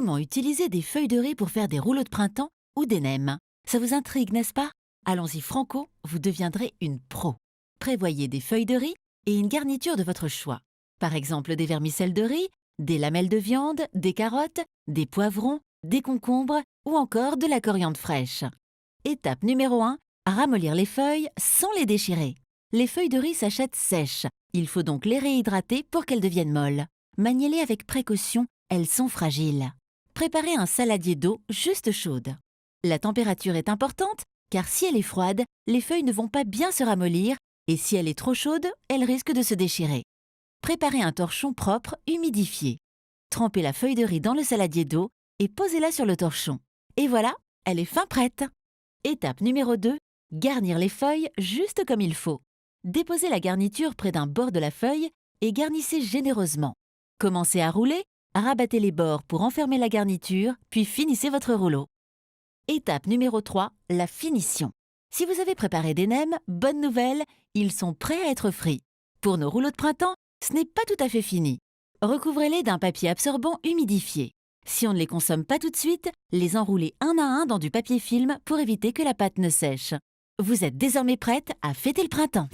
Comment utiliser des feuilles de riz pour faire des rouleaux de printemps ou des nems? Ça vous intrigue, n'est-ce pas? Allons-y franco, vous deviendrez une pro. Prévoyez des feuilles de riz et une garniture de votre choix. Par exemple des vermicelles de riz, des lamelles de viande, des carottes, des poivrons, des concombres ou encore de la coriandre fraîche. Étape numéro 1, ramollir les feuilles sans les déchirer. Les feuilles de riz s'achètent sèches, il faut donc les réhydrater pour qu'elles deviennent molles. Maniez-les avec précaution, elles sont fragiles. Préparez un saladier d'eau juste chaude. La température est importante car si elle est froide, les feuilles ne vont pas bien se ramollir et si elle est trop chaude, elles risquent de se déchirer. Préparez un torchon propre, humidifié. Trempez la feuille de riz dans le saladier d'eau et posez-la sur le torchon. Et voilà, elle est fin prête. Étape numéro 2, garnir les feuilles juste comme il faut. Déposez la garniture près d'un bord de la feuille et garnissez généreusement. Commencez à rouler, rabattez les bords pour enfermer la garniture, puis finissez votre rouleau. Étape numéro 3, la finition. Si vous avez préparé des nems, bonne nouvelle, ils sont prêts à être frits. Pour nos rouleaux de printemps, ce n'est pas tout à fait fini. Recouvrez-les d'un papier absorbant humidifié. Si on ne les consomme pas tout de suite, les enroulez un à un dans du papier film pour éviter que la pâte ne sèche. Vous êtes désormais prête à fêter le printemps.